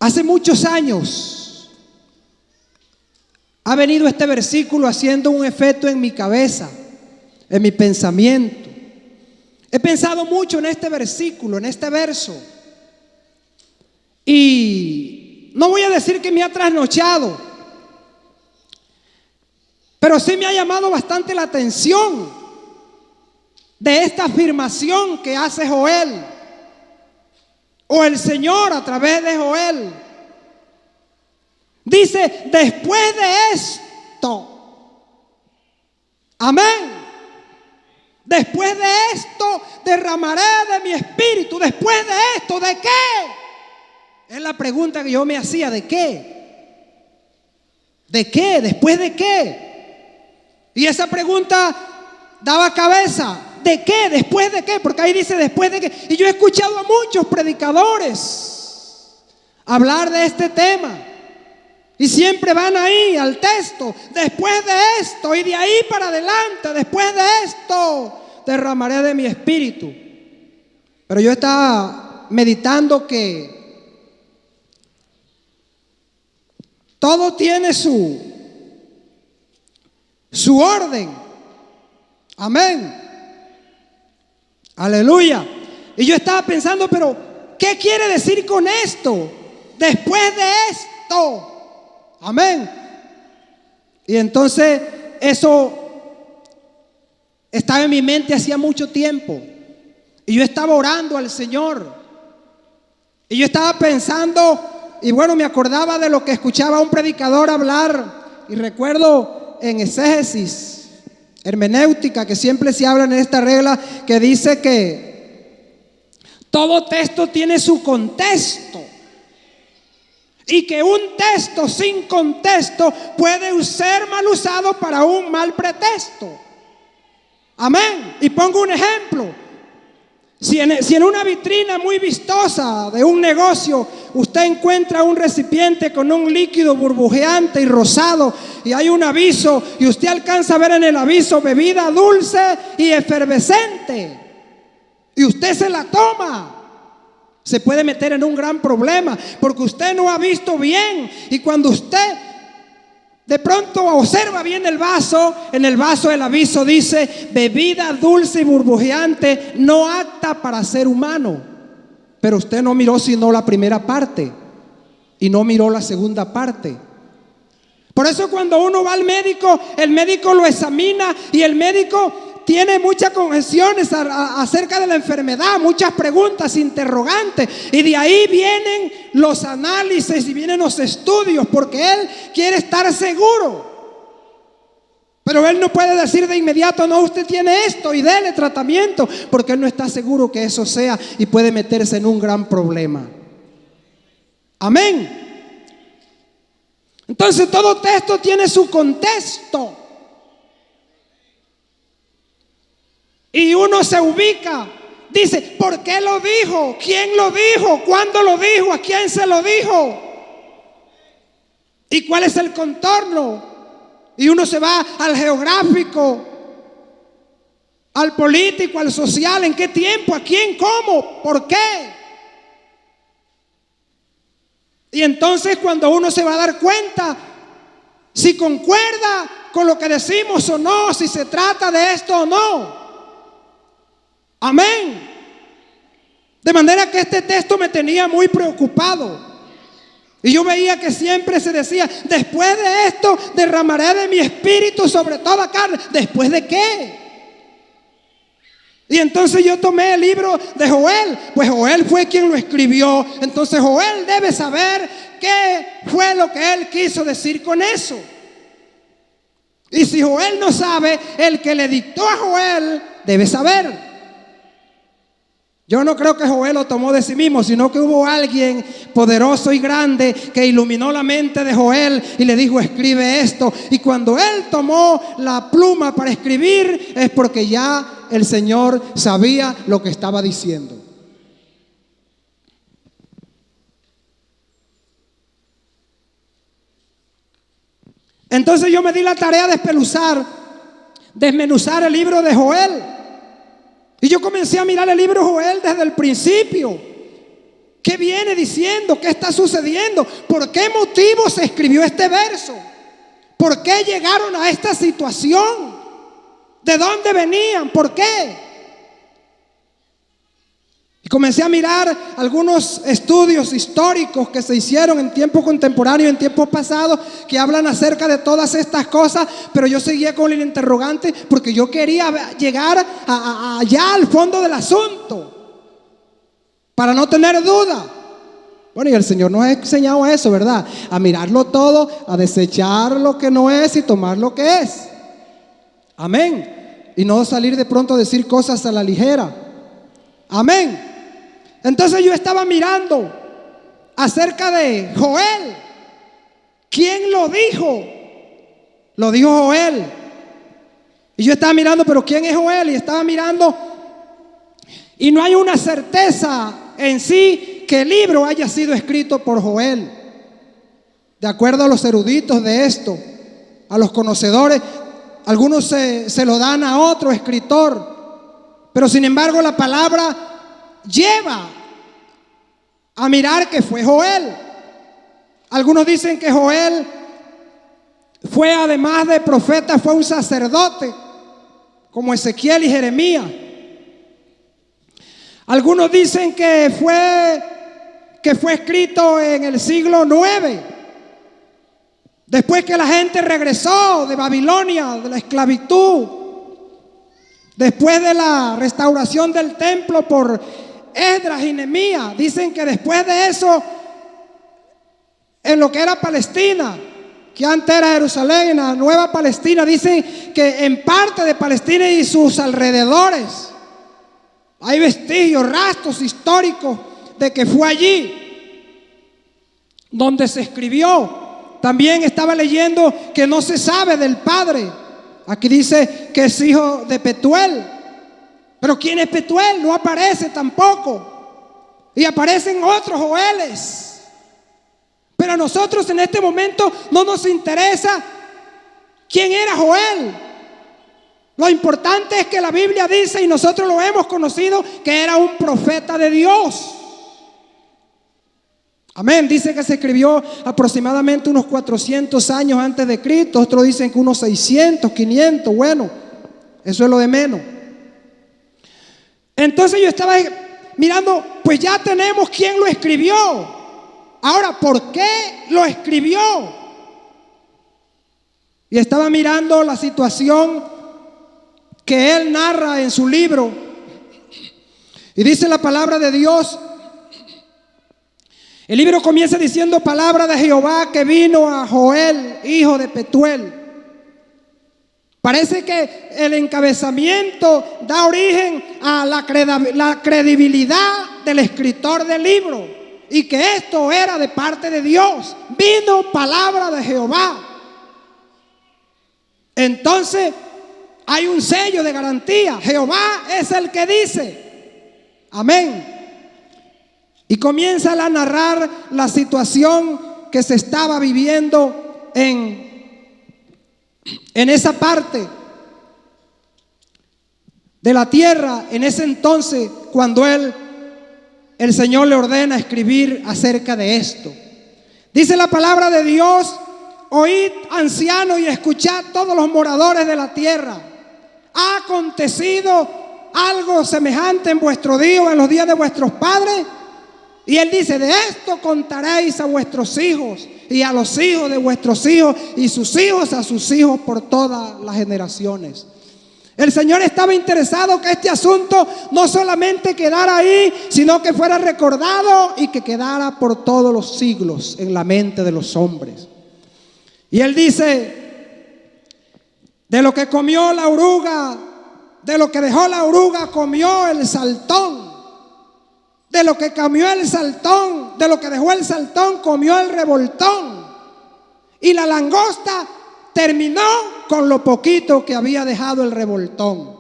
Hace muchos años ha venido este versículo haciendo un efecto en mi cabeza, en mi pensamiento. He pensado mucho en este versículo, en este verso. Y no voy a decir que me ha trasnochado, pero sí me ha llamado bastante la atención de esta afirmación que hace Joel, o el Señor a través de Joel. Dice: después de esto, amén, después de esto derramaré de mi espíritu. Después de esto, ¿de qué? Es la pregunta que yo me hacía. ¿De qué? ¿De qué? ¿Después de qué? Y esa pregunta daba cabeza. ¿De qué? ¿Después de qué? Porque ahí dice después de qué. Y yo he escuchado a muchos predicadores hablar de este tema, y siempre van ahí al texto: después de esto, y de ahí para adelante, después de esto derramaré de mi espíritu. Pero yo estaba meditando que todo tiene su orden. Amén. Aleluya. Y yo estaba pensando, pero ¿qué quiere decir con esto? Después de esto. Amén. Y entonces eso estaba en mi mente hacía mucho tiempo. Y yo estaba orando al Señor. Y yo estaba pensando, y bueno, me acordaba de lo que escuchaba a un predicador hablar. Y recuerdo en exégesis, hermenéutica, que siempre se habla en esta regla, que dice que todo texto tiene su contexto, y que un texto sin contexto puede ser mal usado para un mal pretexto. Amén. Y pongo un ejemplo. Si en una vitrina muy vistosa de un negocio usted encuentra un recipiente con un líquido burbujeante y rosado, y hay un aviso, y usted alcanza a ver en el aviso: bebida dulce y efervescente, y usted se la toma, se puede meter en un gran problema, porque usted no ha visto bien. Y cuando usted de pronto observa bien el vaso, en el vaso el aviso dice: bebida dulce y burbujeante, no apta para ser humano. Pero usted no miró sino la primera parte, y no miró la segunda parte. Por eso cuando uno va al médico, el médico lo examina, y el médico tiene muchas conjeciones acerca de la enfermedad, muchas preguntas, interrogantes, y de ahí vienen los análisis y vienen los estudios, porque él quiere estar seguro. Pero él no puede decir de inmediato: no, usted tiene esto y dele tratamiento, porque él no está seguro que eso sea, y puede meterse en un gran problema. Amén. Entonces todo texto tiene su contexto, y uno se ubica, dice: ¿por qué lo dijo? ¿Quién lo dijo? ¿Cuándo lo dijo? ¿A quién se lo dijo? ¿Y cuál es el contorno? Y uno se va al geográfico, al político, al social. ¿En qué tiempo? ¿A quién? ¿Cómo? ¿Por qué? Y entonces cuando uno se va a dar cuenta si concuerda con lo que decimos o no, si se trata de esto o no. Amén. De manera que este texto me tenía muy preocupado. Y yo veía que siempre se decía: después de esto derramaré de mi espíritu sobre toda carne. ¿Después de qué? Y entonces yo tomé el libro de Joel. Pues Joel fue quien lo escribió. Entonces Joel debe saber qué fue lo que él quiso decir con eso. Y si Joel no sabe, el que le dictó a Joel debe saber. Yo no creo que Joel lo tomó de sí mismo, sino que hubo alguien poderoso y grande que iluminó la mente de Joel y le dijo: escribe esto. Y cuando él tomó la pluma para escribir, es porque ya el Señor sabía lo que estaba diciendo. Entonces yo me di la tarea de desmenuzar el libro de Joel. Y yo comencé a mirar el libro de Joel desde el principio. ¿Qué viene diciendo? ¿Qué está sucediendo? ¿Por qué motivo se escribió este verso? ¿Por qué llegaron a esta situación? ¿De dónde venían? ¿Por qué? Y comencé a mirar algunos estudios históricos que se hicieron en tiempo contemporáneo, en tiempos pasados, que hablan acerca de todas estas cosas, pero yo seguía con el interrogante porque yo quería llegar allá al fondo del asunto, para no tener duda. Bueno, y el Señor nos ha enseñado eso, ¿verdad? A mirarlo todo, a desechar lo que no es y tomar lo que es. Amén. Y no salir de pronto a decir cosas a la ligera. Amén. Entonces yo estaba mirando acerca de Joel. ¿Quién lo dijo? Lo dijo Joel. Y yo estaba mirando, pero ¿quién es Joel? Y estaba mirando, y no hay una certeza en sí que el libro haya sido escrito por Joel. De acuerdo a los eruditos de esto, a los conocedores, algunos se lo dan a otro escritor, pero sin embargo la palabra lleva a mirar que fue Joel. Algunos dicen que Joel fue, además de profeta, fue un sacerdote, como Ezequiel y Jeremías. Algunos dicen que fue escrito en el siglo IX, después que la gente regresó de Babilonia, de la esclavitud, después de la restauración del templo por Esdras y Nehemías. Dicen que después de eso, en lo que era Palestina, que antes era Jerusalén, en la nueva Palestina, dicen que en parte de Palestina y sus alrededores hay vestigios, rastros históricos de que fue allí donde se escribió. También estaba leyendo que no se sabe del padre. Aquí dice que es hijo de Petuel. Pero ¿quién es Petuel? No aparece tampoco. Y aparecen otros Joeles. Pero a nosotros en este momento no nos interesa quién era Joel. Lo importante es que la Biblia dice, y nosotros lo hemos conocido, que era un profeta de Dios. Amén. Dice que se escribió aproximadamente unos 400 años antes de Cristo. Otros dicen que unos 600, 500. Bueno, eso es lo de menos. Entonces yo estaba mirando, pues ya tenemos quién lo escribió. Ahora, ¿por qué lo escribió? Y estaba mirando la situación que él narra en su libro. Y dice la palabra de Dios. El libro comienza diciendo: palabra de Jehová que vino a Joel, hijo de Petuel. Parece que el encabezamiento da origen a la credibilidad del escritor del libro, y que esto era de parte de Dios. Vino palabra de Jehová. Entonces hay un sello de garantía. Jehová es el que dice. Amén. Y comienza a narrar la situación que se estaba viviendo en esa parte de la tierra en ese entonces, cuando el Señor le ordena escribir acerca de esto. Dice la palabra de Dios: oíd, ancianos, y escuchad todos los moradores de la tierra. ¿Ha acontecido algo semejante en vuestro día o en los días de vuestros padres? Y él dice: de esto contaréis a vuestros hijos y a los hijos de vuestros hijos y sus hijos a sus hijos por todas las generaciones. El Señor estaba interesado que este asunto no solamente quedara ahí, sino que fuera recordado y que quedara por todos los siglos en la mente de los hombres. Y él dice: de lo que comió la oruga, de lo que dejó la oruga comió el saltón. De lo que comió el saltón, de lo que dejó el saltón comió el revoltón. Y la langosta terminó con lo poquito que había dejado el revoltón.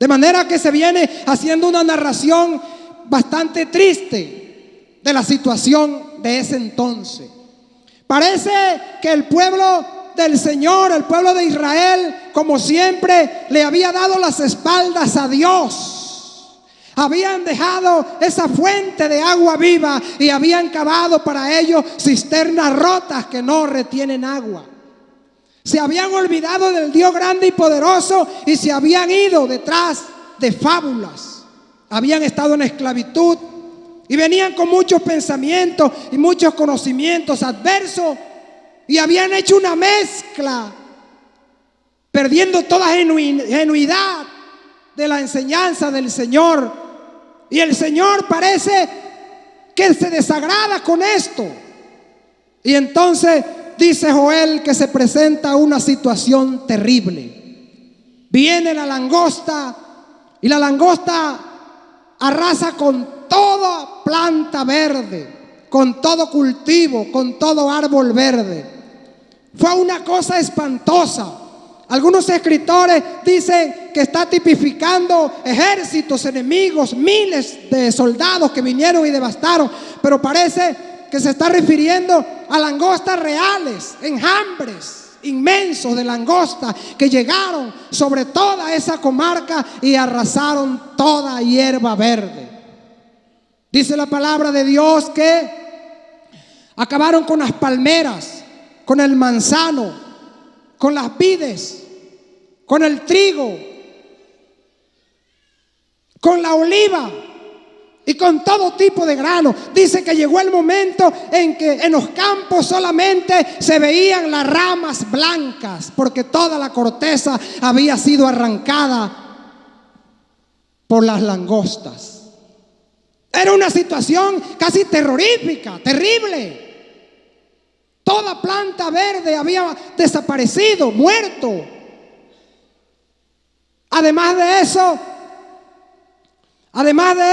De manera que se viene haciendo una narración bastante triste de la situación de ese entonces. Parece que el pueblo del Señor, el pueblo de Israel, como siempre, le había dado las espaldas a Dios. Habían dejado esa fuente de agua viva y habían cavado para ellos cisternas rotas que no retienen agua. Se habían olvidado del Dios grande y poderoso y se habían ido detrás de fábulas. Habían estado en esclavitud y venían con muchos pensamientos y muchos conocimientos adversos y habían hecho una mezcla, perdiendo toda genuidad de la enseñanza del Señor. Y el Señor parece que se desagrada con esto. Y entonces dice Joel que se presenta una situación terrible. Viene la langosta y la langosta arrasa con toda planta verde, con todo cultivo, con todo árbol verde. Fue una cosa espantosa. Algunos escritores dicen que está tipificando ejércitos enemigos, miles de soldados que vinieron y devastaron, pero parece que se está refiriendo a langostas reales, enjambres inmensos de langosta que llegaron sobre toda esa comarca y arrasaron toda hierba verde. Dice la palabra de Dios que acabaron con las palmeras, con el manzano, con las vides, con el trigo, con la oliva y con todo tipo de grano. Dice que llegó el momento en que en los campos solamente se veían las ramas blancas, porque toda la corteza había sido arrancada por las langostas. Era una situación casi terrorífica, terrible. Toda planta verde había desaparecido, muerto. Además de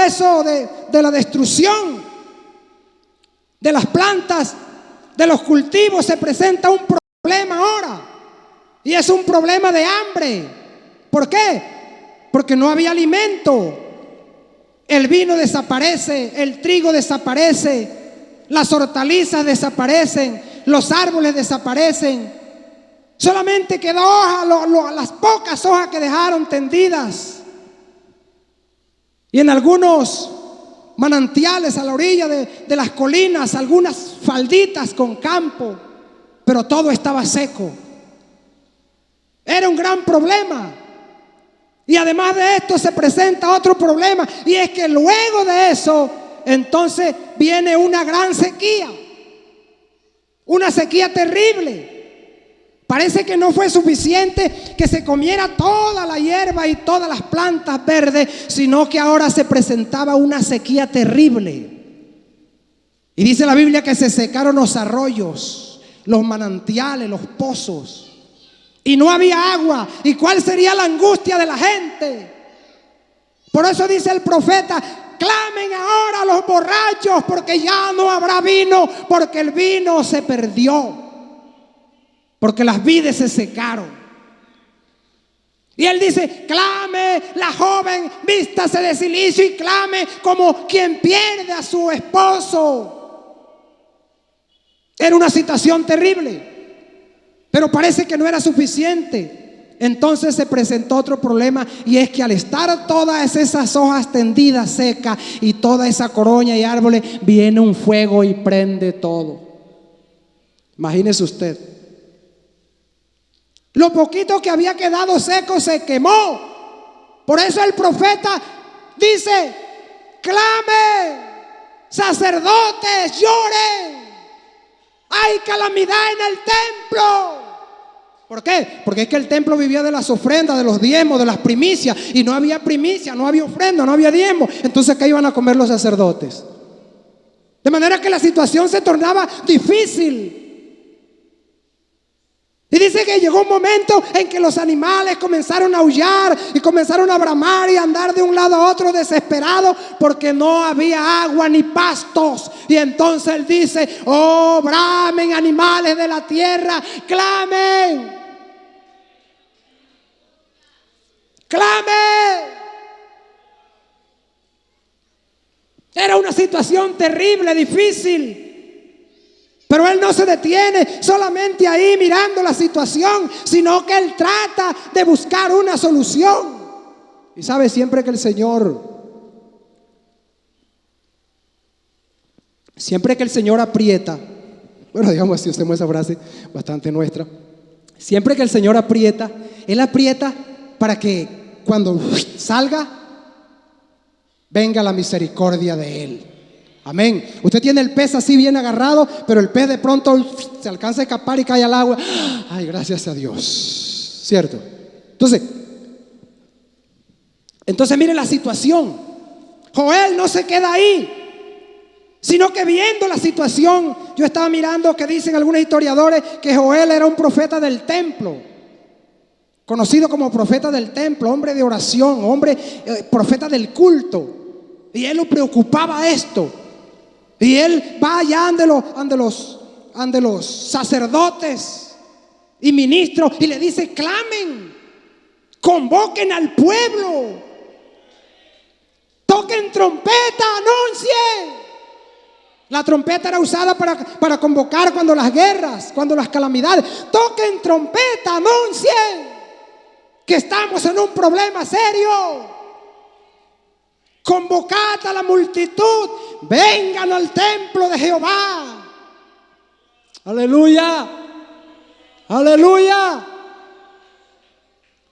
eso, de la destrucción de las plantas, de los cultivos, se presenta un problema ahora. Y es un problema de hambre. ¿Por qué? Porque no había alimento. El vino desaparece, el trigo desaparece, las hortalizas desaparecen, los árboles desaparecen. Solamente quedó hoja, las pocas hojas que dejaron tendidas. Y en algunos manantiales a la orilla de las colinas, algunas falditas con campo, pero todo estaba seco. Era un gran problema. Y además de esto se presenta otro problema, y es que luego de eso, entonces viene una gran sequía. Una sequía terrible. Parece que no fue suficiente que se comiera toda la hierba y todas las plantas verdes, sino que ahora se presentaba una sequía terrible. Y dice la Biblia que se secaron los arroyos, los manantiales, los pozos, y no había agua. ¿Y cuál sería la angustia de la gente? Por eso dice el profeta: clamen ahora a los borrachos, porque ya no habrá vino, porque el vino se perdió, porque las vides se secaron. Y él dice: clame la joven, vístase de cilicio y clame como quien pierde a su esposo. Era una situación terrible, pero parece que no era suficiente. Entonces se presentó otro problema, y es que al estar todas esas hojas tendidas secas y toda esa coroña y árboles, viene un fuego y prende todo. Imagínese usted. Lo poquito que había quedado seco se quemó. Por eso el profeta dice: clame, sacerdotes, lloren, hay calamidad en el templo. ¿Por qué? Porque es que el templo vivía de las ofrendas, de los diezmos, de las primicias, y no había primicia, no había ofrenda, no había diezmo. Entonces, ¿qué iban a comer los sacerdotes? De manera que la situación se tornaba difícil. Y dice que llegó un momento en que los animales comenzaron a aullar y comenzaron a bramar y a andar de un lado a otro desesperados, porque no había agua ni pastos. Y entonces él dice: oh, bramen animales de la tierra, clamen, clamen. Era una situación terrible, difícil. Pero él no se detiene solamente ahí mirando la situación, sino que él trata de buscar una solución. Y sabe, siempre que el Señor Siempre que el Señor aprieta, bueno, digamos así, usemos esa frase bastante nuestra. Siempre que el Señor aprieta, Él aprieta para que cuando salga, venga la misericordia de Él. Amén. Usted tiene el pez así bien agarrado, pero el pez de pronto se alcanza a escapar y cae al agua. Ay, gracias a Dios. ¿Cierto? Entonces mire la situación. Joel no se queda ahí, sino que viendo la situación, yo estaba mirando que dicen algunos historiadores que Joel era un profeta del templo, conocido como profeta del templo, hombre de oración, profeta del culto. Y él lo preocupaba esto. Y él va allá ante los sacerdotes y ministros y le dice: clamen, convoquen al pueblo, toquen trompeta, anuncien. La trompeta era usada para convocar cuando las guerras, cuando las calamidades. Toquen trompeta, anuncien que estamos en un problema serio. Convocad a la multitud, vengan al templo de Jehová. Aleluya, aleluya,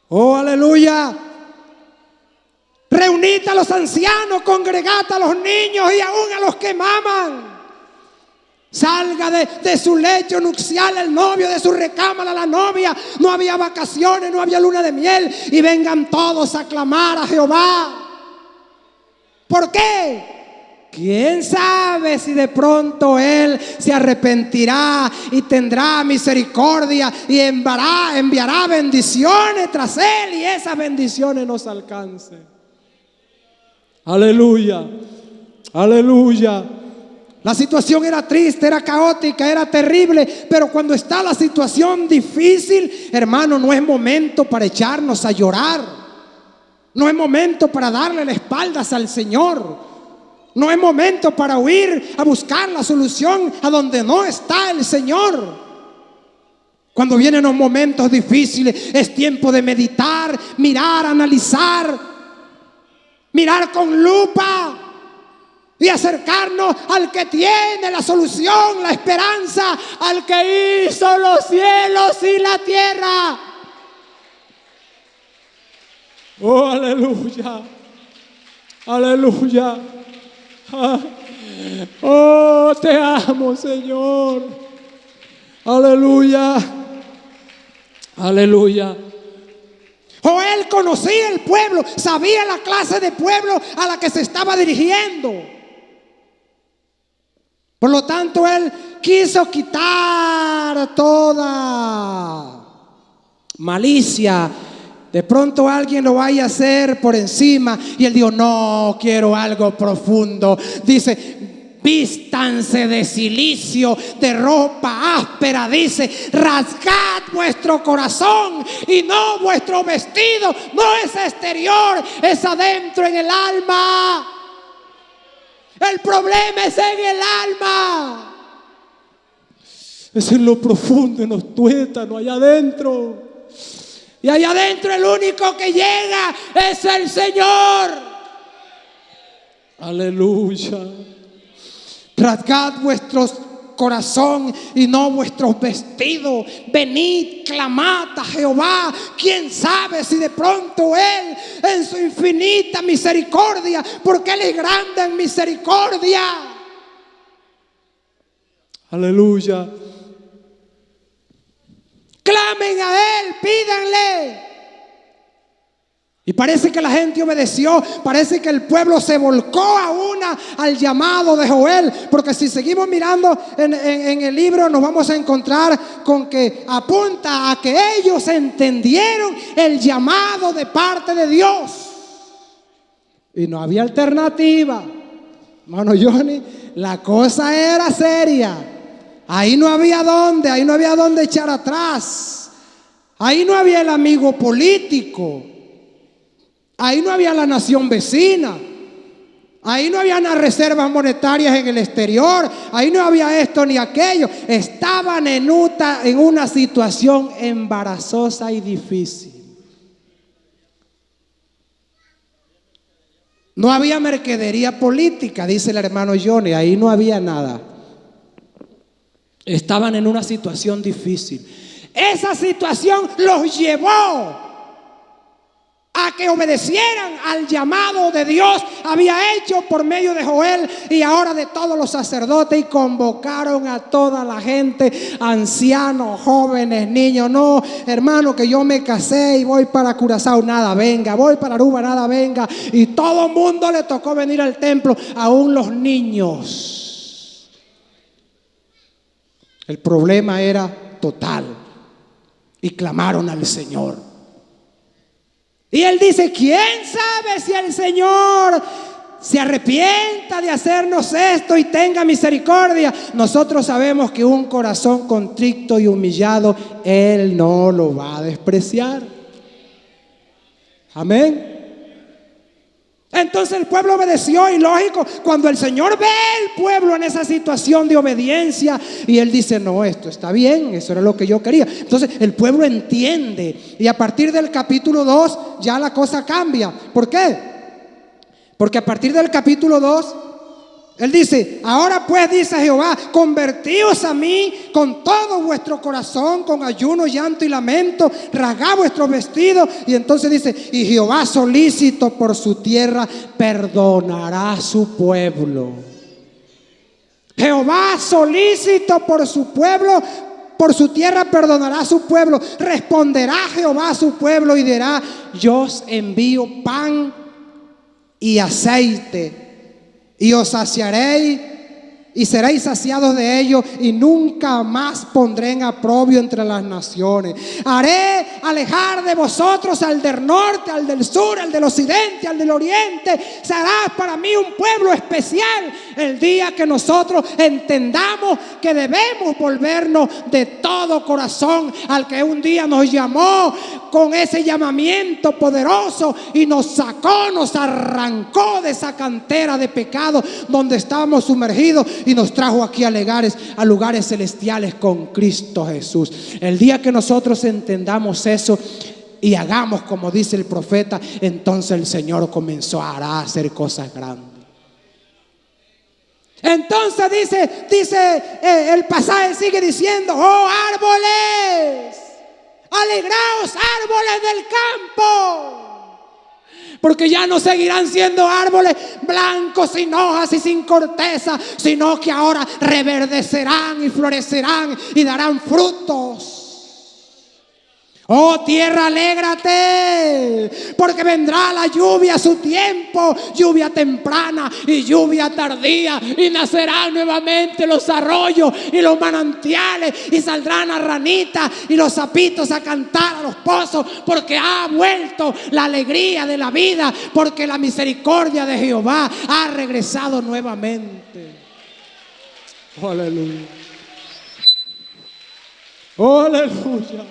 oh aleluya. Reunid a los ancianos, congregad a los niños y aún a los que maman. Salga de su lecho nupcial el novio, de su recámara la novia. No había vacaciones, no había luna de miel. Y vengan todos a clamar a Jehová. ¿Por qué? ¿Quién sabe si de pronto Él se arrepentirá y tendrá misericordia y enviará bendiciones tras Él y esas bendiciones nos alcancen? Aleluya, aleluya. La situación era triste, era caótica, era terrible, pero cuando está la situación difícil, hermano, no es momento para echarnos a llorar. No es momento para darle la espalda al Señor. No es momento para huir a buscar la solución a donde no está el Señor. Cuando vienen los momentos difíciles, es tiempo de meditar, mirar, analizar, mirar con lupa y acercarnos al que tiene la solución, la esperanza, al que hizo los cielos y la tierra. Oh, aleluya, aleluya. Oh, te amo, Señor. Aleluya, aleluya. Joel conocía el pueblo, sabía la clase de pueblo a la que se estaba dirigiendo. Por lo tanto, él quiso quitar toda malicia. De pronto alguien lo vaya a hacer por encima y él dijo: no, quiero algo profundo. Dice: vístanse de cilicio, de ropa áspera. Dice: rasgad vuestro corazón y no vuestro vestido. No es exterior, es adentro en el alma. El problema es en el alma. Es en lo profundo, en los tuétanos, allá adentro. Y allá adentro el único que llega es el Señor. Aleluya. Rasgad vuestros corazón y no vuestros vestidos. Venid, clamad a Jehová. Quién sabe si de pronto Él, en su infinita misericordia, porque Él es grande en misericordia. Aleluya. Clamen a Él, pídanle. Y parece que la gente obedeció, parece que el pueblo se volcó al llamado de Joel. Porque si seguimos mirando en el libro, nos vamos a encontrar con que apunta a que ellos entendieron el llamado de parte de Dios. Y no había alternativa. Hermano Johnny, la cosa era seria. Ahí no había dónde echar atrás. Ahí no había el amigo político. Ahí no había la nación vecina. Ahí no había las reservas monetarias en el exterior. Ahí no había esto ni aquello. Estaban en una situación embarazosa y difícil. No había mercadería política, dice el hermano Johnny, ahí no había nada. Estaban en una situación difícil. Esa situación los llevó a que obedecieran al llamado de Dios había hecho por medio de Joel y ahora de todos los sacerdotes, y convocaron a toda la gente, ancianos, jóvenes, niños. No, hermano, que yo me casé y voy para Curazao, nada, venga, voy para Aruba, nada, venga. Y todo el mundo le tocó venir al templo, aún los niños. El problema era total y clamaron al Señor. Y él dice: ¿quién sabe si el Señor se arrepienta de hacernos esto y tenga misericordia? Nosotros sabemos que un corazón contrito y humillado Él no lo va a despreciar. Amén. Entonces el pueblo obedeció, y lógico, cuando el Señor ve al pueblo en esa situación de obediencia, y Él dice: no, esto está bien, eso era lo que yo quería. Entonces el pueblo entiende, y a partir del capítulo 2 ya la cosa cambia. ¿Por qué? Porque a partir del capítulo 2 Él dice: ahora pues, dice Jehová, convertíos a mí con todo vuestro corazón, con ayuno, llanto y lamento, rasgad vuestros vestidos. Y entonces dice: y Jehová, solícito por su tierra, perdonará a su pueblo. Jehová, solícito por su pueblo, por su tierra, perdonará a su pueblo. Responderá Jehová a su pueblo y dirá: yo os envío pan y aceite, y os saciaréis y seréis saciados de ellos, y nunca más pondré en aprobio entre las naciones. Haré alejar de vosotros al del norte, al del sur, al del occidente, al del oriente. Serás para mí un pueblo especial. El día que nosotros entendamos que debemos volvernos de todo corazón al que un día nos llamó con ese llamamiento poderoso y nos sacó, nos arrancó de esa cantera de pecado donde estábamos sumergidos, y nos trajo aquí a lugares celestiales con Cristo Jesús. El día que nosotros entendamos eso y hagamos como dice el profeta, entonces el Señor comenzó a hacer cosas grandes. Entonces dice el pasaje, sigue diciendo: oh árboles, alegraos, árboles del campo, porque ya no seguirán siendo árboles blancos sin hojas y sin corteza, sino que ahora reverdecerán y florecerán y darán frutos. Oh tierra, alégrate, porque vendrá la lluvia a su tiempo, lluvia temprana y lluvia tardía, y nacerán nuevamente los arroyos y los manantiales, y saldrán las ranitas y los sapitos a cantar a los pozos, porque ha vuelto la alegría de la vida, porque la misericordia de Jehová ha regresado nuevamente. Aleluya. Aleluya.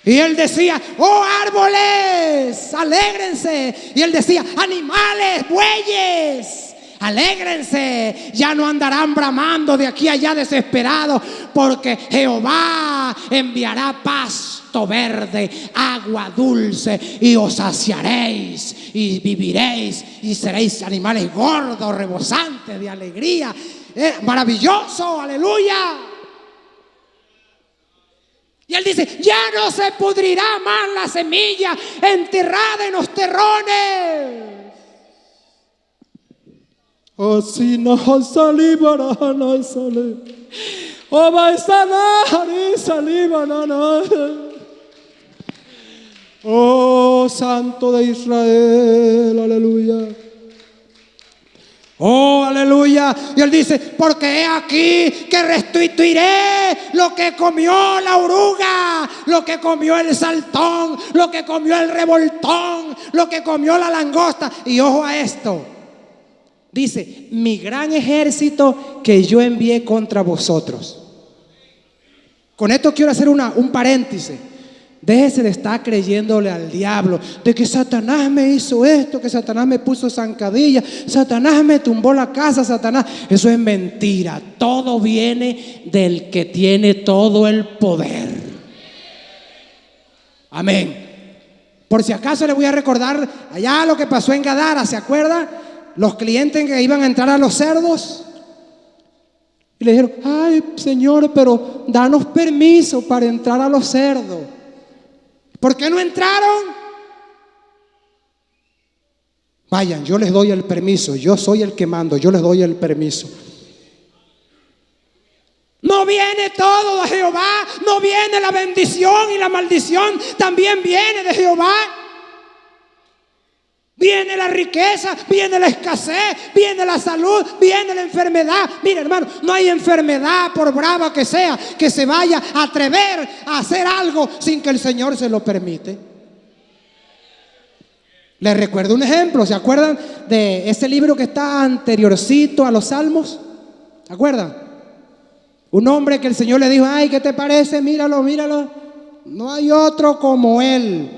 Y él decía: oh árboles, alégrense. Y él decía: animales, bueyes, alégrense. Ya no andarán bramando de aquí a allá desesperados, porque Jehová enviará pasto verde, agua dulce, y os saciaréis y viviréis y seréis animales gordos, rebosantes de alegría. Maravilloso, aleluya. Y él dice: ya no se pudrirá más la semilla enterrada en los terrones. Así no salivará, no sale. O va a sanar y salivará. Oh Santo de Israel, aleluya. Oh, aleluya. Y él dice: porque he aquí que restituiré lo que comió la oruga, lo que comió el saltón, lo que comió el revoltón, lo que comió la langosta. Y ojo a esto, dice: mi gran ejército que yo envié contra vosotros. Con esto quiero hacer un paréntesis. Déjese de estar creyéndole al diablo de que Satanás me hizo esto, que Satanás me puso zancadilla, Satanás me tumbó la casa, Satanás. Eso es mentira. Todo viene del que tiene todo el poder. Amén. Por si acaso le voy a recordar allá lo que pasó en Gadara, ¿se acuerda? Los clientes que iban a entrar a los cerdos y le dijeron: ay, Señor, pero danos permiso para entrar a los cerdos. ¿Por qué no entraron? Vayan, yo les doy el permiso, yo soy el que mando, yo les doy el permiso. No viene todo de Jehová, no viene la bendición y la maldición, también viene de Jehová. Viene la riqueza, viene la escasez, viene la salud, viene la enfermedad. Mire, hermano, no hay enfermedad, por brava que sea, que se vaya a atrever a hacer algo sin que el Señor se lo permite. Les recuerdo un ejemplo. ¿Se acuerdan de ese libro que está anteriorcito a los Salmos? ¿Se acuerdan? Un hombre que el Señor le dijo: ay, ¿qué te parece? Míralo, míralo. No hay otro como él.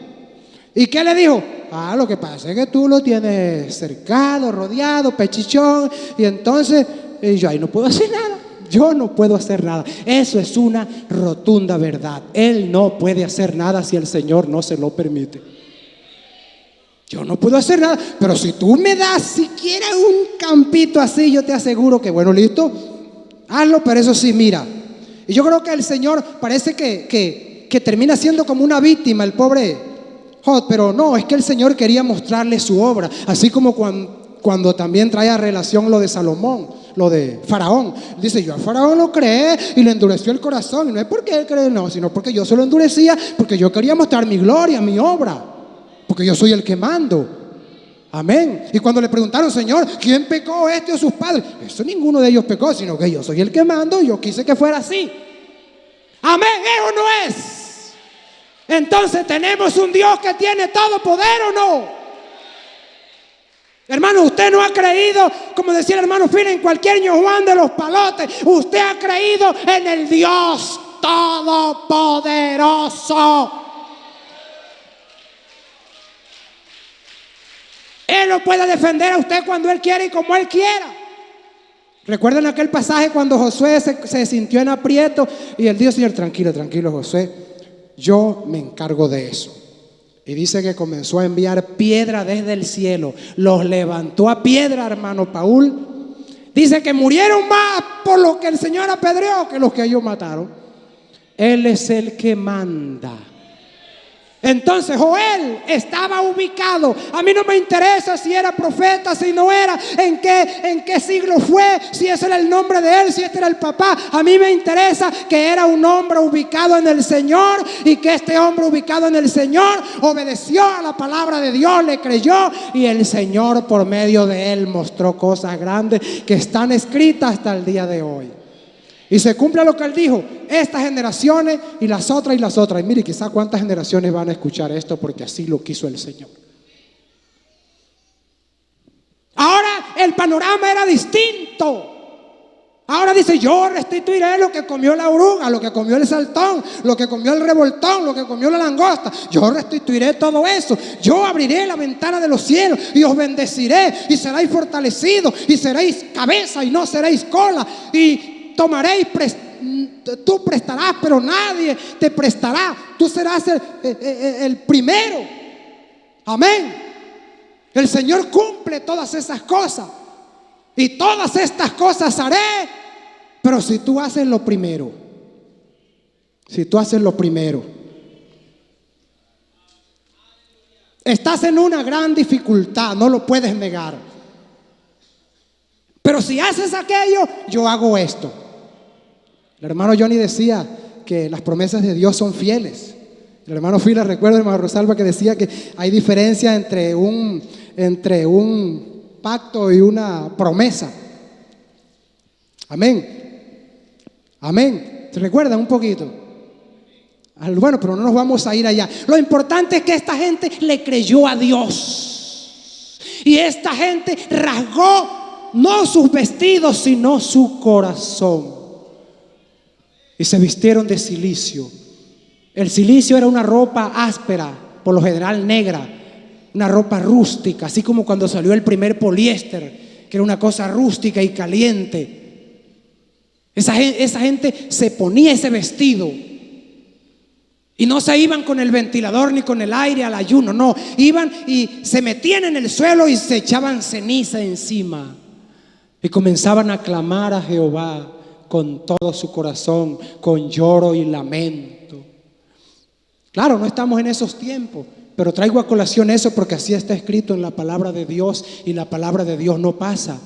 ¿Y qué le dijo? Ah, lo que pasa es que tú lo tienes cercado, rodeado, pechichón. Y entonces yo ahí no puedo hacer nada. Yo no puedo hacer nada. Eso es una rotunda verdad. Él no puede hacer nada si el Señor no se lo permite. Yo no puedo hacer nada, pero si tú me das siquiera un campito así, yo te aseguro que, bueno, listo, hazlo, pero eso sí, mira. Y yo creo que el Señor parece que termina siendo como una víctima, el pobre Job, pero no, es que el Señor quería mostrarle su obra, así como cuando también trae a relación lo de Salomón, lo de Faraón. Dice: yo a Faraón lo creé y le endureció el corazón, y no es porque él cree, no, sino porque yo se lo endurecía, porque yo quería mostrar mi gloria, mi obra. Porque yo soy el que mando. Amén. Y cuando le preguntaron: Señor, ¿quién pecó, este o sus padres? Eso ninguno de ellos pecó, sino que yo soy el que mando y yo quise que fuera así. Amén. ¿Es o no es? Entonces, ¿tenemos un Dios que tiene todo poder o no? Hermano, usted no ha creído, como decía el hermano Fina, en cualquier ño Juan de los palotes. Usted ha creído en el Dios todopoderoso. Él lo puede defender a usted cuando Él quiera y como Él quiera. ¿Recuerdan aquel pasaje cuando Josué se sintió en aprieto y él dijo: Señor, tranquilo, tranquilo, Josué, yo me encargo de eso? Y dice que comenzó a enviar piedra desde el cielo. Los levantó a piedra, hermano Paul. Dice que murieron más por lo que el Señor apedreó que los que ellos mataron. Él es el que manda. Entonces Joel estaba ubicado. A mí no me interesa si era profeta, si no era, en qué siglo fue, si ese era el nombre de él, si este era el papá. A mí me interesa que era un hombre ubicado en el Señor, y que este hombre ubicado en el Señor obedeció a la palabra de Dios, le creyó, y el Señor por medio de él mostró cosas grandes que están escritas hasta el día de hoy. Y se cumple lo que él dijo: estas generaciones y las otras y las otras. Y mire, quizá cuántas generaciones van a escuchar esto, porque así lo quiso el Señor. Ahora el panorama era distinto. Ahora dice: yo restituiré lo que comió la oruga, lo que comió el saltón, lo que comió el revoltón, lo que comió la langosta. Yo restituiré todo eso. Yo abriré la ventana de los cielos y os bendeciré, y seréis fortalecidos, y seréis cabeza y no seréis cola. Y tomaréis, tú prestarás, pero nadie te prestará. Tú serás el primero. Amén. El Señor cumple todas esas cosas. Y todas estas cosas haré, pero si tú haces lo primero. Si tú haces lo primero. Estás en una gran dificultad, no lo puedes negar. Pero si haces aquello, yo hago esto. El hermano Johnny decía que las promesas de Dios son fieles. El hermano Fila, recuerda, el hermano Rosalba, que decía que hay diferencia entre un pacto y una promesa. Amén. Amén. ¿Se recuerdan un poquito? Bueno, pero no nos vamos a ir allá. Lo importante es que esta gente le creyó a Dios. Y esta gente rasgó no sus vestidos, sino su corazón. Y se vistieron de cilicio. El cilicio era una ropa áspera, por lo general negra, una ropa rústica, así como cuando salió el primer poliéster, que era una cosa rústica y caliente. Esa gente se ponía ese vestido. Y no se iban con el ventilador ni con el aire al ayuno, no. Iban y se metían en el suelo y se echaban ceniza encima. Y comenzaban a clamar a Jehová con todo su corazón, con lloro y lamento. Claro, no estamos en esos tiempos, pero traigo a colación eso porque así está escrito en la palabra de Dios. Y la palabra de Dios no pasa,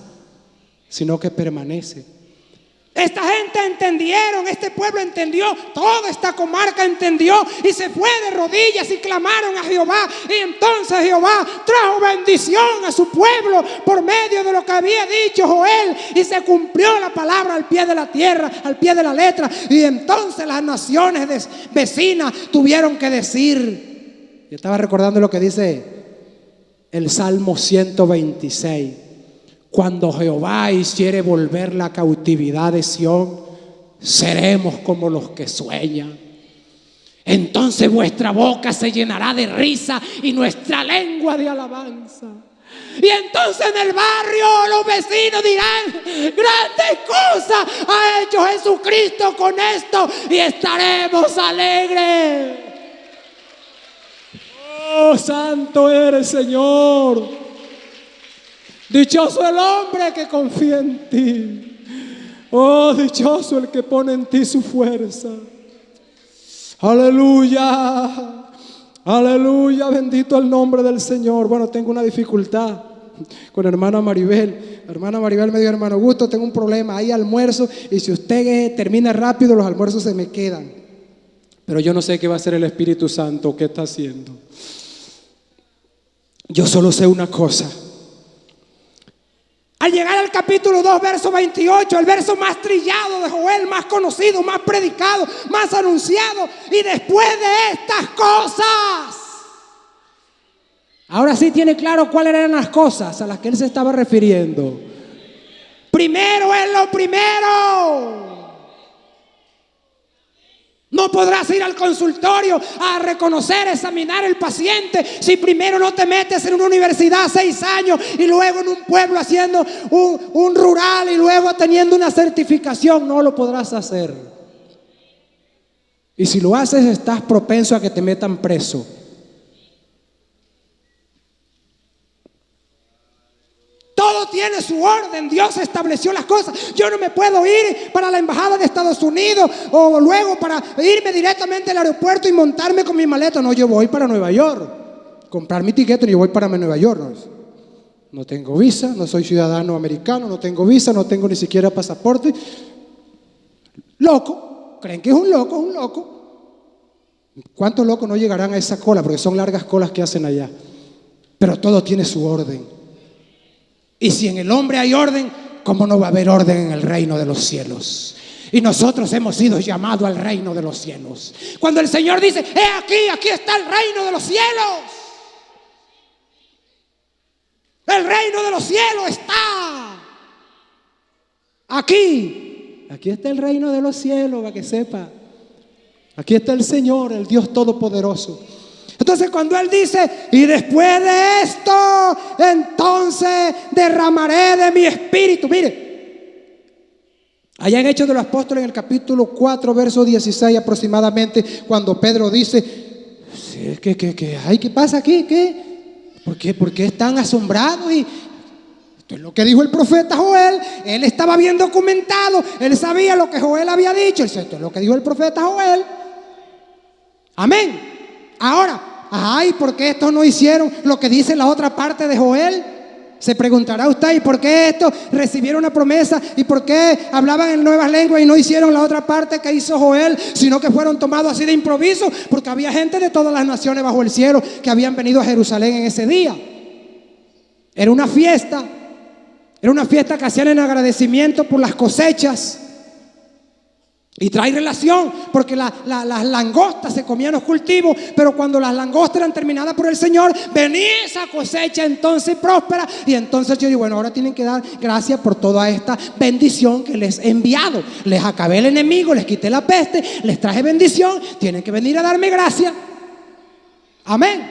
sino que permanece. Esta gente entendieron, este pueblo entendió, toda esta comarca entendió y se fue de rodillas y clamaron a Jehová. Y entonces Jehová trajo bendición a su pueblo por medio de lo que había dicho Joel, y se cumplió la palabra al pie de la tierra, al pie de la letra. Y entonces las naciones vecinas tuvieron que decir, yo estaba recordando lo que dice el Salmo 126. Cuando Jehová hiciere volver la cautividad de Sión, seremos como los que sueñan. Entonces vuestra boca se llenará de risa y nuestra lengua de alabanza. Y entonces en el barrio los vecinos dirán: grandes cosas ha hecho Jesucristo con esto, y estaremos alegres. Oh, santo eres, Señor. Dichoso el hombre que confía en ti. Oh, dichoso el que pone en ti su fuerza. Aleluya. Aleluya, bendito el nombre del Señor. Bueno, tengo una dificultad con hermana Maribel. Hermana Maribel me dijo: hermano Augusto, tengo un problema, hay almuerzo y si usted termina rápido los almuerzos se me quedan. Pero yo no sé qué va a hacer el Espíritu Santo, qué está haciendo. Yo solo sé una cosa. Al llegar al capítulo 2, verso 28, el verso más trillado de Joel, más conocido, más predicado, más anunciado. Y después de estas cosas, ahora sí tiene claro cuáles eran las cosas a las que él se estaba refiriendo. Primero es lo primero. No podrás ir al consultorio a reconocer, examinar el paciente si primero no te metes en una universidad 6 años y luego en un pueblo haciendo un rural y luego teniendo una certificación. No lo podrás hacer. Y si lo haces, estás propenso a que te metan preso. Todo tiene su orden. Dios estableció las cosas. Yo no me puedo ir para la embajada de Estados Unidos o luego para irme directamente al aeropuerto y montarme con mi maleta. No, yo voy para Nueva York, comprar mi tiquete y yo voy para Nueva York. No tengo visa, no soy ciudadano americano, no tengo visa, no tengo ni siquiera pasaporte. Loco, creen que es un loco, es un loco. ¿Cuántos locos no llegarán a esa cola? Porque son largas colas que hacen allá. Pero todo tiene su orden. Y si en el hombre hay orden, ¿cómo no va a haber orden en el reino de los cielos? Y nosotros hemos sido llamados al reino de los cielos. Cuando el Señor dice: aquí está el reino de los cielos. El reino de los cielos está aquí. Aquí está el reino de los cielos, para que sepa. Aquí está el Señor, el Dios Todopoderoso. Entonces cuando Él dice: y después de esto, entonces derramaré de mi espíritu. Mire, allá en Hechos de los Apóstoles, en el capítulo 4, verso 16 aproximadamente, cuando Pedro dice: ¿qué pasa aquí? ¿Por qué están asombrados? Y esto es lo que dijo el profeta Joel. Él estaba bien documentado, él sabía lo que Joel había dicho. Esto es lo que dijo el profeta Joel. Amén. Ahora, ¿por qué estos no hicieron lo que dice la otra parte de Joel? Se preguntará usted: ¿y por qué estos recibieron una promesa? ¿Y por qué hablaban en nuevas lenguas y no hicieron la otra parte que hizo Joel? Sino que fueron tomados así de improviso, porque había gente de todas las naciones bajo el cielo que habían venido a Jerusalén en ese día. Era una fiesta que hacían en agradecimiento por las cosechas. Y trae relación porque las langostas se comían los cultivos, pero cuando las langostas eran terminadas por el Señor, venía esa cosecha entonces próspera. Y entonces yo digo: bueno, ahora tienen que dar gracias por toda esta bendición que les he enviado. Les acabé el enemigo, les quité la peste, les traje bendición, tienen que venir a darme gracias. Amén.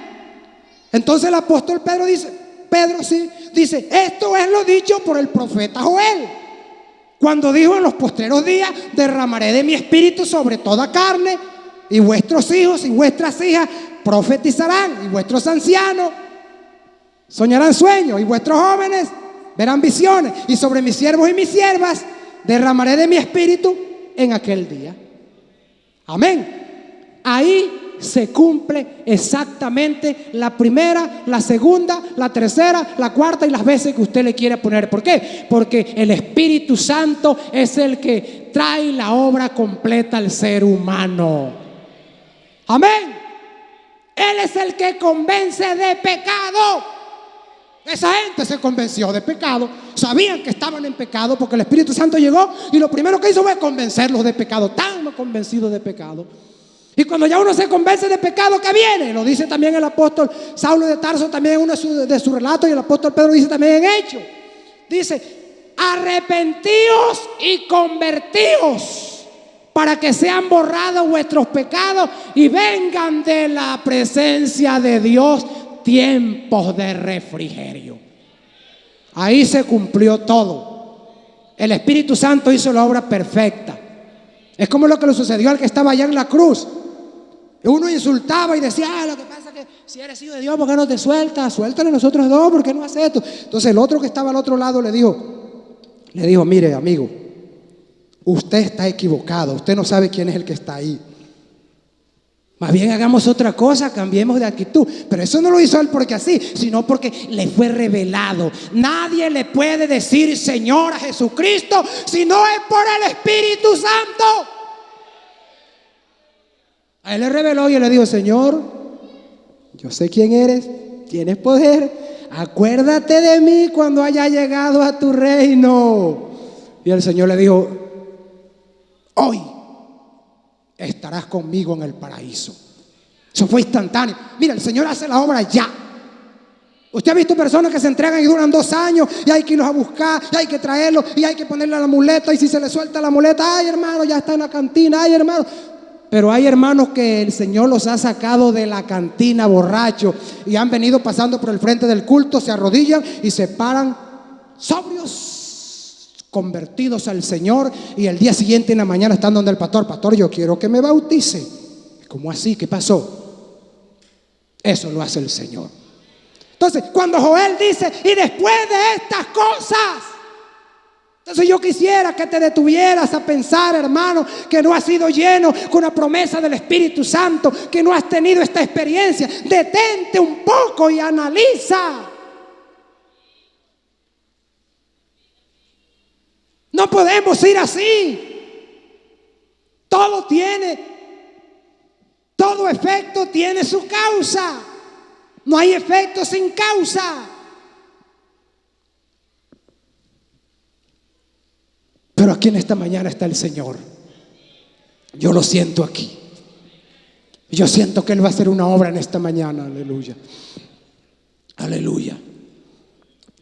Entonces el apóstol Pedro dice: esto es lo dicho por el profeta Joel, cuando dijo: en los postreros días derramaré de mi espíritu sobre toda carne, y vuestros hijos y vuestras hijas profetizarán, y vuestros ancianos soñarán sueños, y vuestros jóvenes verán visiones, y sobre mis siervos y mis siervas derramaré de mi espíritu en aquel día. Amén. Ahí se cumple exactamente la primera, la segunda, la tercera, la cuarta y las veces que usted le quiera poner. ¿Por qué? Porque el Espíritu Santo es el que trae la obra completa al ser humano. Amén. Él es el que convence de pecado. Esa gente se convenció de pecado. Sabían que estaban en pecado porque el Espíritu Santo llegó y lo primero que hizo fue convencerlos de pecado. Tan convencidos de pecado. Y cuando ya uno se convence de pecado, ¿qué viene? Lo dice también el apóstol Saulo de Tarso, también en uno de sus relatos, y el apóstol Pedro dice también en Hechos. Dice: arrepentíos y convertíos para que sean borrados vuestros pecados y vengan de la presencia de Dios tiempos de refrigerio. Ahí se cumplió todo. El Espíritu Santo hizo la obra perfecta. Es como lo que le sucedió al que estaba allá en la cruz. Uno insultaba y decía: lo que pasa es que si eres hijo de Dios, ¿por qué no te sueltas? Suéltale a nosotros dos, ¿por qué no haces esto? Entonces el otro que estaba al otro lado le dijo: mire, amigo, usted está equivocado, usted no sabe quién es el que está ahí. Más bien hagamos otra cosa, cambiemos de actitud. Pero eso no lo hizo él porque así, sino porque le fue revelado. Nadie le puede decir Señor a Jesucristo si no es por el Espíritu Santo. A él le reveló y él le dijo: Señor, yo sé quién eres, tienes poder, acuérdate de mí cuando haya llegado a tu reino. Y el Señor le dijo: hoy estarás conmigo en el paraíso. Eso fue instantáneo. Mira, el Señor hace la obra ya. Usted ha visto personas que se entregan y duran 2 años y hay que irlos a buscar, y hay que traerlos, y hay que ponerle la muleta, y si se le suelta la muleta, ay hermano, ya está en la cantina, ay hermano. Pero hay hermanos que el Señor los ha sacado de la cantina borrachos y han venido pasando por el frente del culto, se arrodillan y se paran sobrios, convertidos al Señor, y el día siguiente en la mañana están donde el pastor: pastor, yo quiero que me bautice. ¿Cómo así? ¿Qué pasó? Eso lo hace el Señor. Entonces, cuando Joel dice: y después de estas cosas, entonces yo quisiera que te detuvieras a pensar, hermano, que no has sido lleno con la promesa del Espíritu Santo, que no has tenido esta experiencia. Detente un poco y analiza. No podemos ir así. Todo efecto tiene su causa. No hay efecto sin causa. Pero aquí en esta mañana está el Señor. Yo lo siento aquí. Yo siento que Él va a hacer una obra en esta mañana. Aleluya. Aleluya.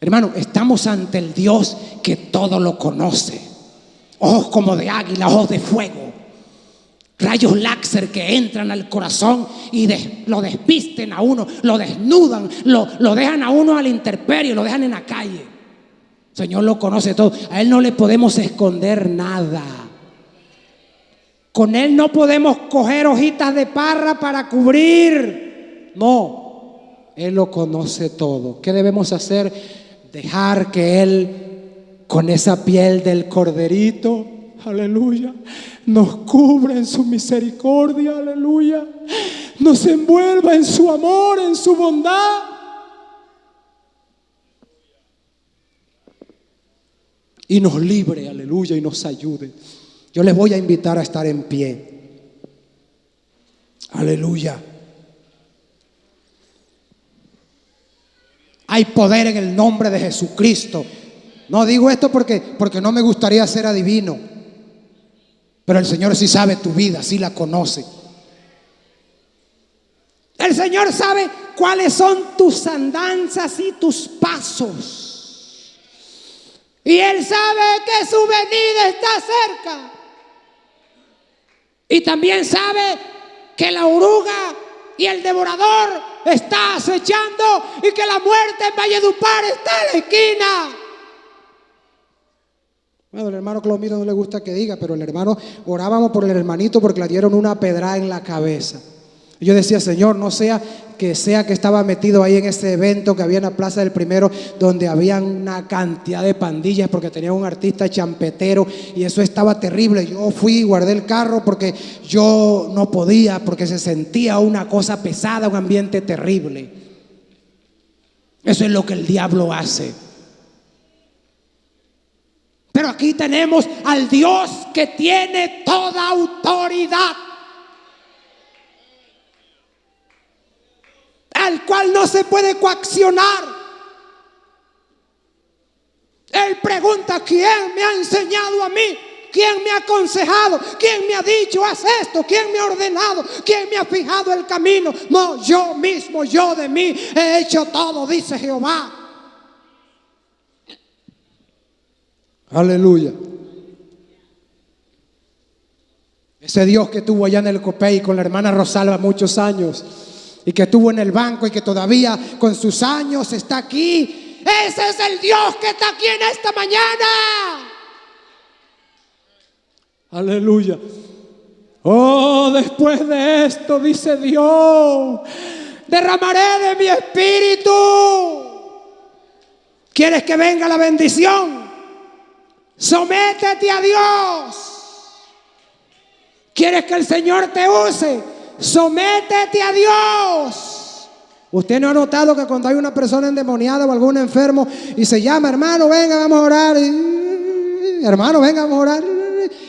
Hermano, estamos ante el Dios que todo lo conoce. Ojos como de águila, ojos de fuego, rayos láser que entran al corazón y lo despisten a uno, lo desnudan, lo dejan a uno a la intemperie, lo dejan en la calle. El Señor lo conoce todo. A Él no le podemos esconder nada. Con Él no podemos coger hojitas de parra para cubrir. No, Él lo conoce todo. ¿Qué debemos hacer? Dejar que Él, con esa piel del corderito, aleluya, nos cubra en su misericordia, aleluya, nos envuelva en su amor, en su bondad. Y nos libre, aleluya, y nos ayude. Yo les voy a invitar a estar en pie. Aleluya. Hay poder en el nombre de Jesucristo. No digo esto porque no me gustaría ser adivino. Pero el Señor sí sabe tu vida, sí la conoce. El Señor sabe cuáles son tus andanzas y tus pasos. Y Él sabe que su venida está cerca. Y también sabe que la oruga y el devorador está acechando y que la muerte en Valledupar está en la esquina. Bueno, el hermano Clomiro no le gusta que diga, pero el hermano, orábamos por el hermanito porque le dieron una pedrada en la cabeza. Y yo decía, Señor, no sea que estaba metido ahí en ese evento que había en la Plaza del Primero, donde había una cantidad de pandillas porque tenía un artista champetero y eso estaba terrible. Yo fui y guardé el carro porque yo no podía, porque se sentía una cosa pesada, un ambiente terrible. Eso es lo que el diablo hace. Pero aquí tenemos al Dios que tiene toda autoridad, al cual no se puede coaccionar. Él pregunta: ¿quién me ha enseñado a mí? ¿Quién me ha aconsejado? ¿Quién me ha dicho haz esto? ¿Quién me ha ordenado? ¿Quién me ha fijado el camino? No, yo mismo, yo de mí he hecho todo, dice Jehová. Aleluya. Ese Dios que tuvo allá en el Copey con la hermana Rosalba muchos años, y que estuvo en el banco y que todavía con sus años está aquí. Ese es el Dios que está aquí en esta mañana. Aleluya. Oh, después de esto, dice Dios, derramaré de mi espíritu. ¿Quieres que venga la bendición? Sométete a Dios. ¿Quieres que el Señor te use? Sométete a Dios. ¿Usted no ha notado que cuando hay una persona endemoniada o algún enfermo y se llama, hermano, venga, vamos a orar? Hermano, venga, vamos a orar.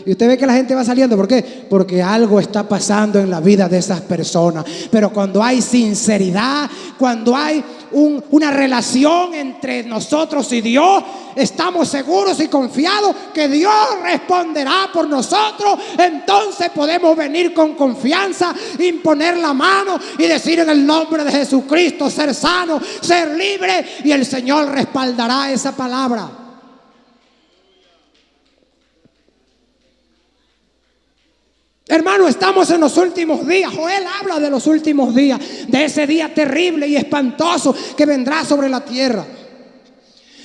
Y usted ve que la gente va saliendo. ¿Por qué? Porque algo está pasando en la vida de esas personas. Pero cuando hay sinceridad, cuando hay una relación entre nosotros y Dios, estamos seguros y confiados que Dios responderá por nosotros. Entonces podemos venir con confianza, imponer la mano y decir en el nombre de Jesucristo, ser sano, ser libre, y el Señor respaldará esa palabra. Hermano, estamos en los últimos días. Joel habla de los últimos días, de ese día terrible y espantoso que vendrá sobre la tierra.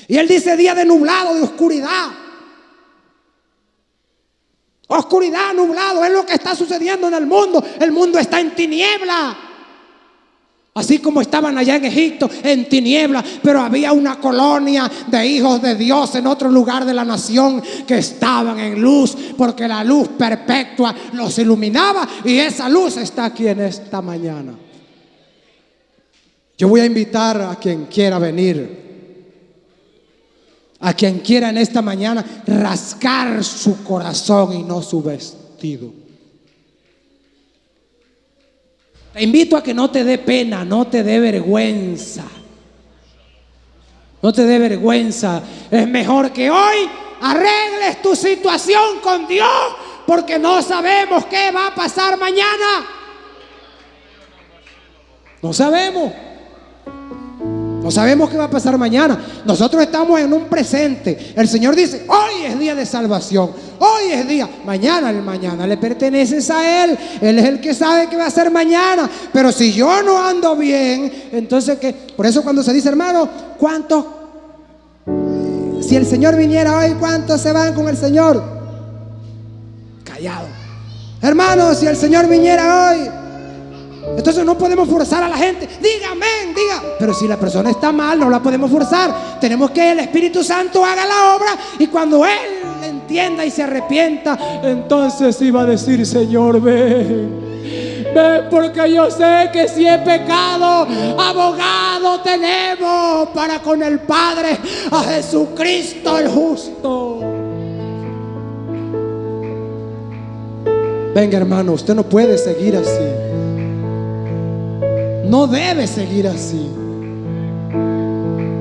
Y él dice día de nublado, de oscuridad. Oscuridad, nublado, es lo que está sucediendo en el mundo. El mundo está en tiniebla. Así como estaban allá en Egipto en tiniebla, pero había una colonia de hijos de Dios en otro lugar de la nación que estaban en luz, porque la luz perpetua los iluminaba, y esa luz está aquí en esta mañana. Yo voy a invitar a quien quiera venir, a quien quiera en esta mañana rascar su corazón y no su vestido. Te invito a que no te dé pena, no te dé vergüenza. No te dé vergüenza. Es mejor que hoy arregles tu situación con Dios, porque no sabemos qué va a pasar mañana. No sabemos. No sabemos qué va a pasar mañana. Nosotros estamos en un presente. El Señor dice, hoy es día de salvación. Hoy es día. Mañana, el mañana le perteneces a Él. Él es el que sabe qué va a hacer mañana. Pero si yo no ando bien, entonces ¿qué? Por eso cuando se dice, hermano, ¿cuántos? Si el Señor viniera hoy, ¿cuántos se van con el Señor? Callado. Hermano, si el Señor viniera hoy, entonces no podemos forzar a la gente. Diga amén, diga. Pero si la persona está mal, no la podemos forzar. Tenemos que el Espíritu Santo haga la obra, y cuando Él entienda y se arrepienta, entonces sí va a decir, Señor, ven, porque yo sé que si he pecado, abogado tenemos para con el Padre, a Jesucristo el justo. Venga, hermano, usted no puede seguir así. No debe seguir así.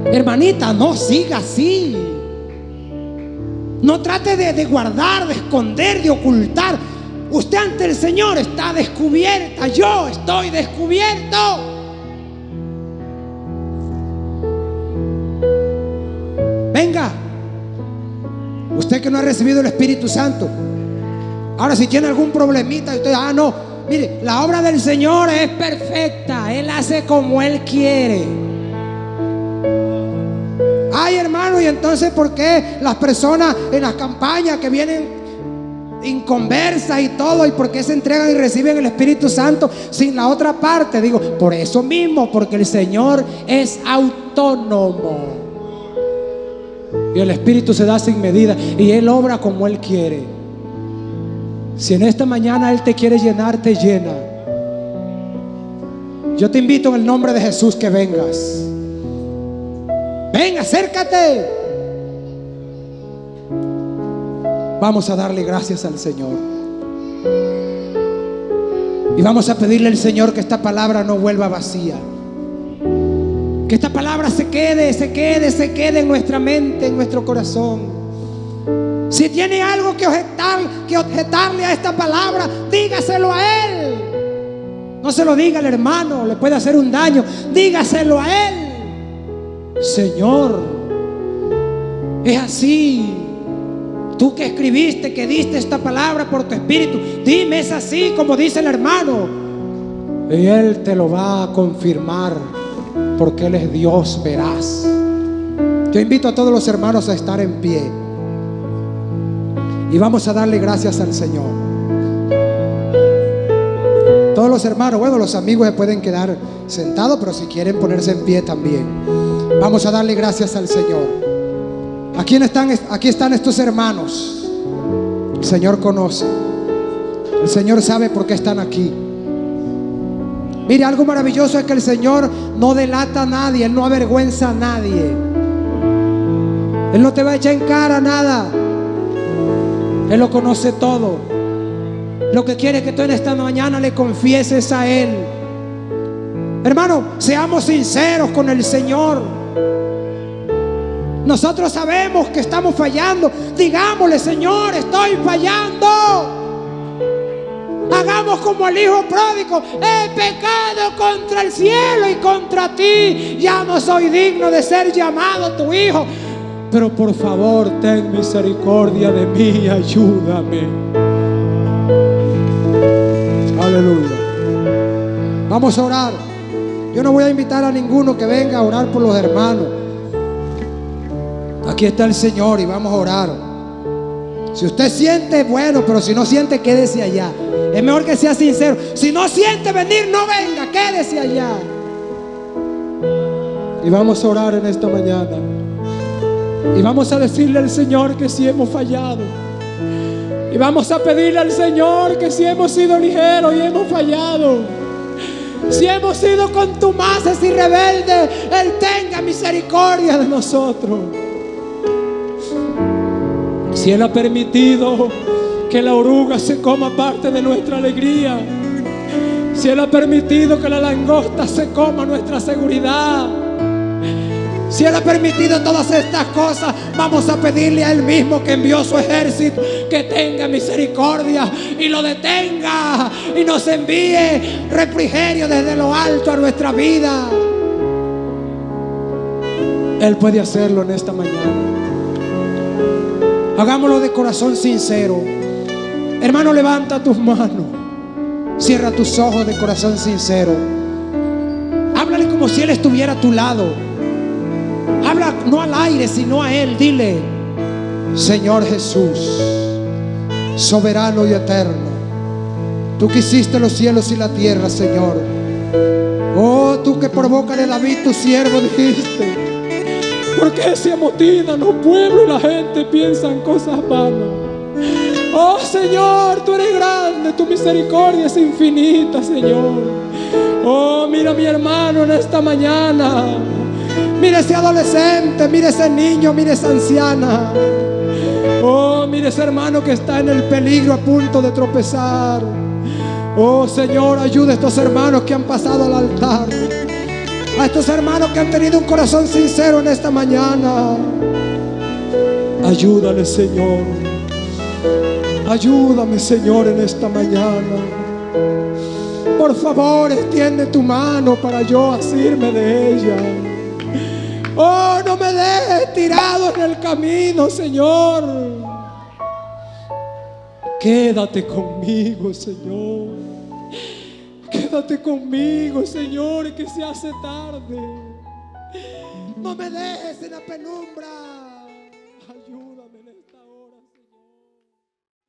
Hermanita, no siga así. No trate de guardar, de esconder, de ocultar. Usted ante el Señor está descubierta. Yo estoy descubierto. Venga, usted que no ha recibido el Espíritu Santo. Ahora, si tiene algún problemita, usted, no. Mire, la obra del Señor es perfecta. Él hace como Él quiere. Ay, hermano, y entonces ¿por qué las personas en las campañas que vienen inconversas y todo, y por qué se entregan y reciben el Espíritu Santo sin la otra parte? Digo, por eso mismo, porque el Señor es autónomo y el Espíritu se da sin medida y Él obra como Él quiere. Si en esta mañana Él te quiere llenar, te llena. Yo te invito en el nombre de Jesús que vengas. Ven, acércate. Vamos a darle gracias al Señor. Y vamos a pedirle al Señor que esta palabra no vuelva vacía. Que esta palabra se quede en nuestra mente, en nuestro corazón. Si tiene algo que objetarle a esta palabra, dígaselo a Él. No se lo diga al hermano, le puede hacer un daño. Dígaselo a Él. Señor, es así. Tú que escribiste, que diste esta palabra por tu espíritu, dime, es así como dice el hermano. Y Él te lo va a confirmar, porque Él es Dios veraz. Yo invito a todos los hermanos a estar en pie y vamos a darle gracias al Señor. Todos los hermanos, bueno, los amigos se pueden quedar sentados, pero si quieren ponerse en pie también. Vamos a darle gracias al Señor. Aquí están estos hermanos. El Señor conoce. El Señor sabe por qué están aquí. Mire, algo maravilloso es que el Señor no delata a nadie. Él no avergüenza a nadie. Él no te va a echar en cara nada. Él lo conoce todo. Lo que quiere es que tú en esta mañana le confieses a Él. Hermano, seamos sinceros con el Señor. Nosotros sabemos que estamos fallando. Digámosle: Señor, estoy fallando. Hagamos como el hijo pródigo: he pecado contra el cielo y contra ti. Ya no soy digno de ser llamado tu hijo. Pero por favor, ten misericordia de mí, ayúdame. Aleluya. Vamos a orar. Yo no voy a invitar a ninguno que venga a orar por los hermanos. Aquí está el Señor y vamos a orar. Si usted siente, bueno, pero si no siente, quédese allá. Es mejor que sea sincero. Si no siente venir, no venga, quédese allá. Y vamos a orar en esta mañana. Y vamos a decirle al Señor que si hemos fallado. Y vamos a pedirle al Señor que si hemos sido ligeros y hemos fallado, si hemos sido contumaces y rebeldes, Él tenga misericordia de nosotros. Si Él ha permitido que la oruga se coma parte de nuestra alegría, si Él ha permitido que la langosta se coma nuestra seguridad, si Él ha permitido todas estas cosas, vamos a pedirle a Él mismo que envió su ejército, que tenga misericordia y lo detenga y nos envíe refrigerio desde lo alto a nuestra vida. Él puede hacerlo en esta mañana. Hagámoslo de corazón sincero. Hermano, levanta tus manos, cierra tus ojos de corazón sincero. Háblale como si Él estuviera a tu lado. Habla no al aire, sino a Él. Dile: Señor Jesús, soberano y eterno, tú que hiciste los cielos y la tierra, Señor. Oh, tú que por boca de David tu siervo dijiste: ¿por qué se amotinan los pueblos y la gente piensa en cosas vanas? Oh Señor, tú eres grande, tu misericordia es infinita, Señor. Oh, mira a mi hermano en esta mañana. Mira ese adolescente, mira ese niño, mira esa anciana. Oh, mira ese hermano que está en el peligro, a punto de tropezar. Oh Señor, ayuda a estos hermanos que han pasado al altar, a estos hermanos que han tenido un corazón sincero en esta mañana. Ayúdale, Señor. Ayúdame, Señor, en esta mañana. Por favor, extiende tu mano para yo asirme de ella. Oh, no me dejes tirado en el camino, Señor. Quédate conmigo, Señor. Quédate conmigo, Señor, que se hace tarde. No me dejes en la penumbra.